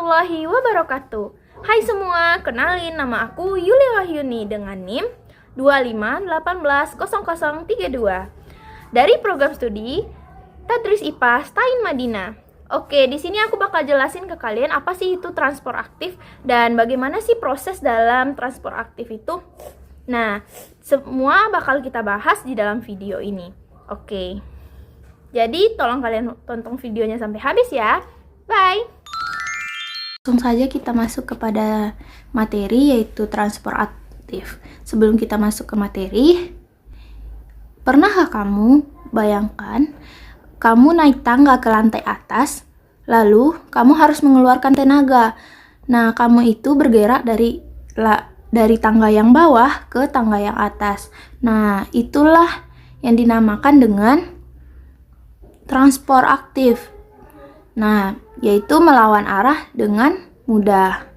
warahmatullahi wabarakatuh. Hai semua, kenalin nama aku Yuli Wahyuni dengan NIM 25180032 dari program studi Tadris IPA Stain Madinah. Oke, di sini aku bakal jelasin ke kalian apa sih itu transport aktif dan bagaimana sih proses dalam transport aktif itu. Nah, semua bakal kita bahas di dalam video ini. Oke. Jadi, tolong kalian tonton videonya sampai habis ya. Bye! Langsung saja kita masuk kepada materi, yaitu transport aktif. Sebelum kita masuk ke materi, pernahkah kamu bayangkan kamu naik tangga ke lantai atas, lalu kamu harus mengeluarkan tenaga. Nah, kamu itu bergerak dari tangga yang bawah ke tangga yang atas. Nah, itulah yang dinamakan dengan transport aktif. Nah, yaitu melawan arah dengan mudah.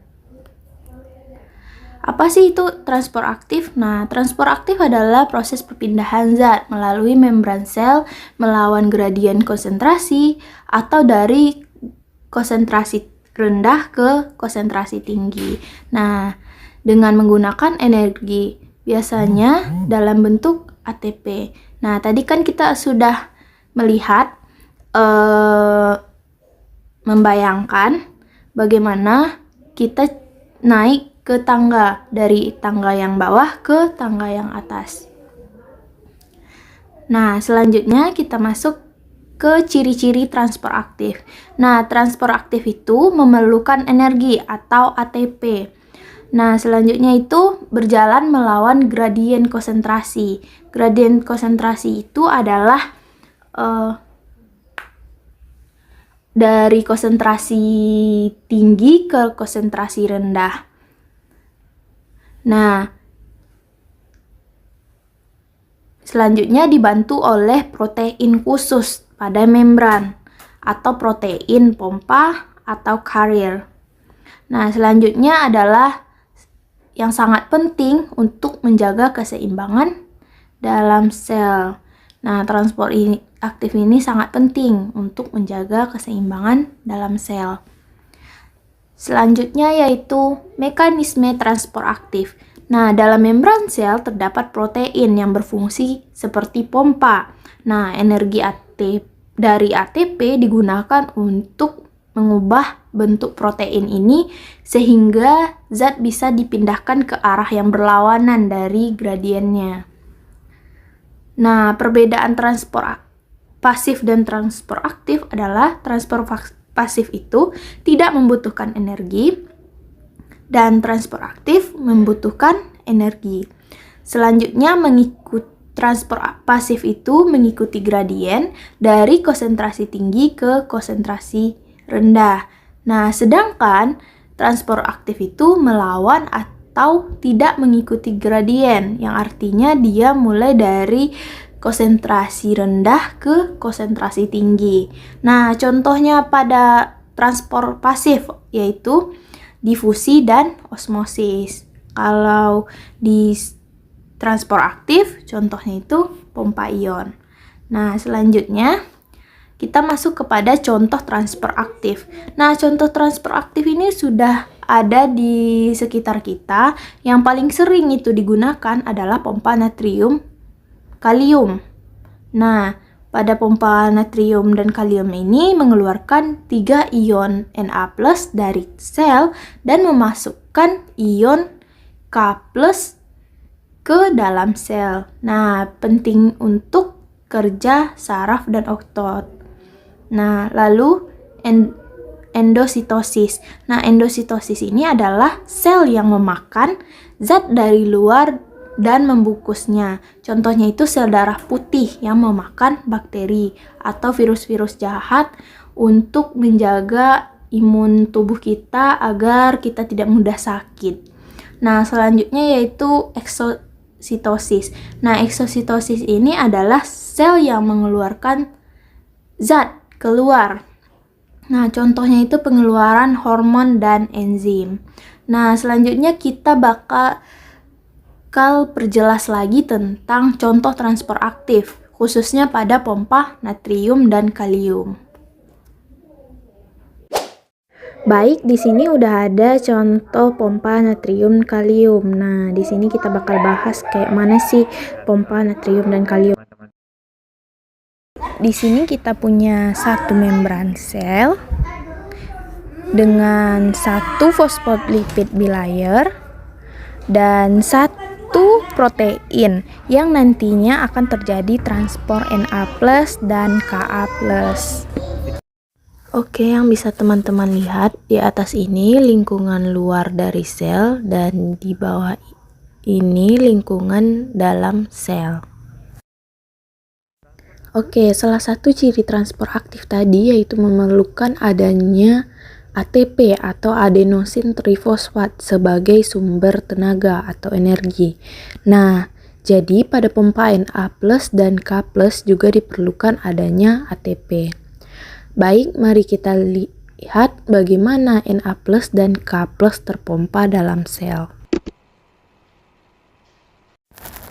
Apa sih itu transport aktif? Nah, transport aktif adalah proses perpindahan zat melalui membran sel melawan gradien konsentrasi atau dari konsentrasi rendah ke konsentrasi tinggi. Nah, dengan menggunakan energi, biasanya dalam bentuk ATP. Nah, tadi kan kita sudah melihat, membayangkan bagaimana kita naik ke tangga, dari tangga yang bawah ke tangga yang atas. Nah, selanjutnya kita masuk ke ciri-ciri transport aktif. Nah, transport aktif itu memerlukan energi atau ATP. Nah, selanjutnya itu berjalan melawan gradien konsentrasi. Gradien konsentrasi itu adalah dari konsentrasi tinggi ke konsentrasi rendah. Nah, selanjutnya dibantu oleh protein khusus pada membran atau protein pompa atau carrier. Nah, selanjutnya adalah yang sangat penting untuk menjaga keseimbangan dalam sel. Nah, transport aktif ini sangat penting untuk menjaga keseimbangan dalam sel. Selanjutnya yaitu mekanisme transport aktif. Nah, dalam membran sel terdapat protein yang berfungsi seperti pompa. Nah, energi dari ATP digunakan untuk mengubah bentuk protein ini sehingga zat bisa dipindahkan ke arah yang berlawanan dari gradiennya. Nah, perbedaan transport pasif dan transport aktif adalah transport pasif itu tidak membutuhkan energi dan transport aktif membutuhkan energi. Selanjutnya, transport pasif itu mengikuti gradien dari konsentrasi tinggi ke konsentrasi rendah. Nah, sedangkan transport aktif itu melawan atau tidak mengikuti gradien, yang artinya dia mulai dari konsentrasi rendah ke konsentrasi tinggi. Nah, contohnya pada transport pasif yaitu difusi dan osmosis. Kalau di transport aktif contohnya itu pompa ion. Nah, selanjutnya kita masuk kepada contoh transport aktif. Nah, contoh transport aktif ini sudah ada di sekitar kita. Yang paling sering itu digunakan adalah pompa natrium kalium. Nah, pada pompa natrium dan kalium ini mengeluarkan 3 ion Na+ dari sel dan memasukkan ion K+ ke dalam sel. Nah, penting untuk kerja saraf dan otot. Nah, lalu endositosis. Nah, endositosis ini adalah sel yang memakan zat dari luar dan membungkusnya. Contohnya itu sel darah putih yang memakan bakteri atau virus-virus jahat untuk menjaga imun tubuh kita agar kita tidak mudah sakit. Nah, selanjutnya yaitu eksositosis. Nah, eksositosis ini adalah sel yang mengeluarkan zat keluar. Nah, contohnya itu pengeluaran hormon dan enzim. Nah, selanjutnya kita bakal perjelas lagi tentang contoh transport aktif, khususnya pada pompa natrium dan kalium. Baik, di sini udah ada contoh pompa natrium kalium. Nah, di sini kita bakal bahas kayak mana sih pompa natrium dan kalium. Di sini kita punya satu membran sel dengan satu fosfolipid bilayer dan satu protein yang nantinya akan terjadi transport Na+ dan Ka+. Oke, yang bisa teman-teman lihat di atas ini lingkungan luar dari sel dan di bawah ini lingkungan dalam sel. Oke, salah satu ciri transport aktif tadi yaitu memerlukan adanya ATP atau adenosin trifosfat sebagai sumber tenaga atau energi. Nah, jadi pada pompa Na+ dan K+ juga diperlukan adanya ATP. Baik, mari kita lihat bagaimana Na+ dan K+ terpompa dalam sel.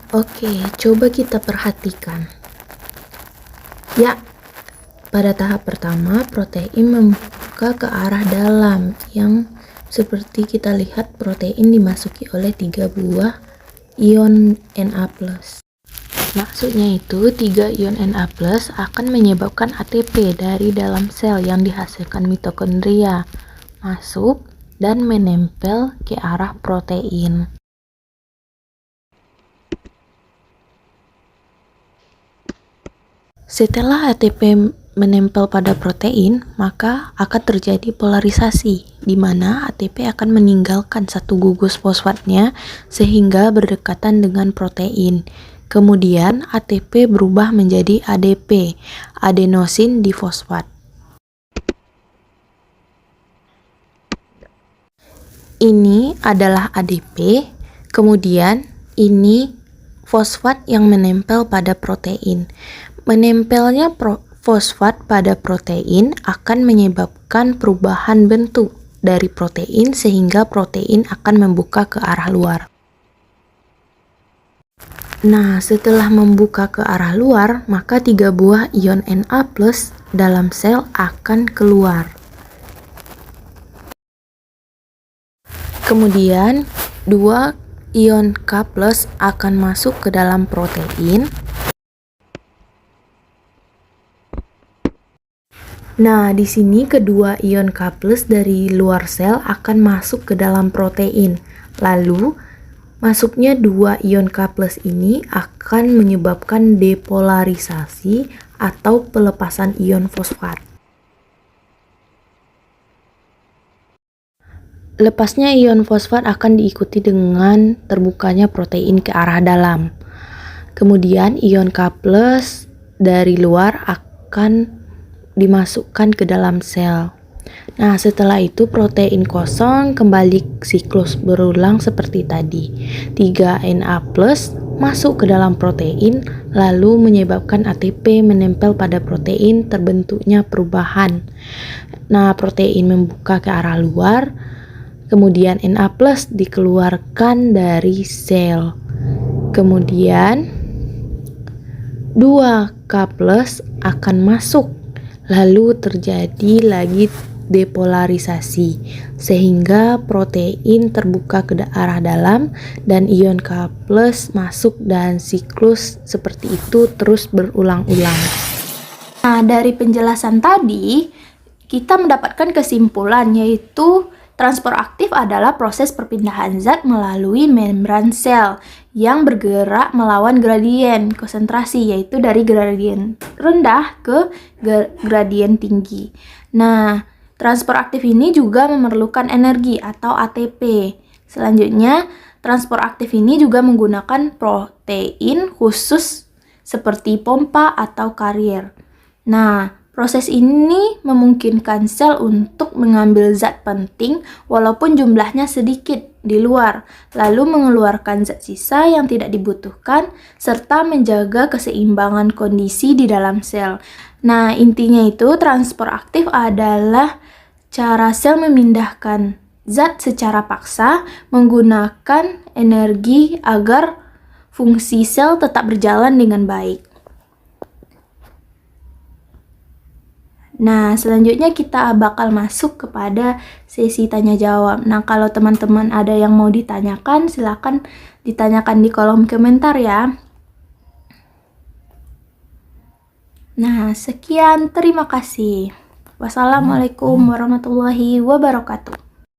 Oke, coba kita perhatikan. Ya, pada tahap pertama protein membuka ke arah dalam yang seperti kita lihat protein dimasuki oleh 3 buah ion Na+. Maksudnya itu 3 ion Na+ akan menyebabkan ATP dari dalam sel yang dihasilkan mitokondria masuk dan menempel ke arah protein. Setelah ATP menempel pada protein, maka akan terjadi polarisasi, di mana ATP akan meninggalkan satu gugus fosfatnya sehingga berdekatan dengan protein. Kemudian ATP berubah menjadi ADP, adenosin difosfat. Ini adalah ADP, kemudian ini fosfat yang menempel pada protein. Menempelnya fosfat pada protein akan menyebabkan perubahan bentuk dari protein sehingga protein akan membuka ke arah luar. Nah, setelah membuka ke arah luar, maka 3 buah ion Na+ dalam sel akan keluar. Kemudian, 2 ion K+ akan masuk ke dalam protein. Nah, di sini kedua ion K+ dari luar sel akan masuk ke dalam protein. Lalu, masuknya 2 ion K+ ini akan menyebabkan depolarisasi atau pelepasan ion fosfat. Lepasnya ion fosfat akan diikuti dengan terbukanya protein ke arah dalam. Kemudian ion K+ dari luar akan dimasukkan ke dalam sel. Nah, setelah itu protein kosong kembali siklus berulang seperti tadi. 3 Na+ masuk ke dalam protein lalu menyebabkan ATP menempel pada protein, terbentuknya perubahan. Nah, protein membuka ke arah luar, kemudian Na+ dikeluarkan dari sel. Kemudian 2 K+ akan masuk, lalu terjadi lagi depolarisasi sehingga protein terbuka ke arah dalam dan ion K+ masuk dan siklus seperti itu terus berulang-ulang. Nah, dari penjelasan tadi kita mendapatkan kesimpulan yaitu transport aktif adalah proses perpindahan zat melalui membran sel yang bergerak melawan gradien konsentrasi, yaitu dari gradien rendah ke gradien tinggi. Nah, transport aktif ini juga memerlukan energi atau ATP. Selanjutnya, transport aktif ini juga menggunakan protein khusus seperti pompa atau karier. Nah, proses ini memungkinkan sel untuk mengambil zat penting walaupun jumlahnya sedikit di luar, lalu mengeluarkan zat sisa yang tidak dibutuhkan, serta menjaga keseimbangan kondisi di dalam sel. Nah, intinya itu transport aktif adalah cara sel memindahkan zat secara paksa menggunakan energi agar fungsi sel tetap berjalan dengan baik. Nah, selanjutnya kita bakal masuk kepada sesi tanya jawab. Nah, kalau teman-teman ada yang mau ditanyakan, silakan ditanyakan di kolom komentar ya. Nah, sekian, terima kasih. Wassalamualaikum warahmatullahi wabarakatuh.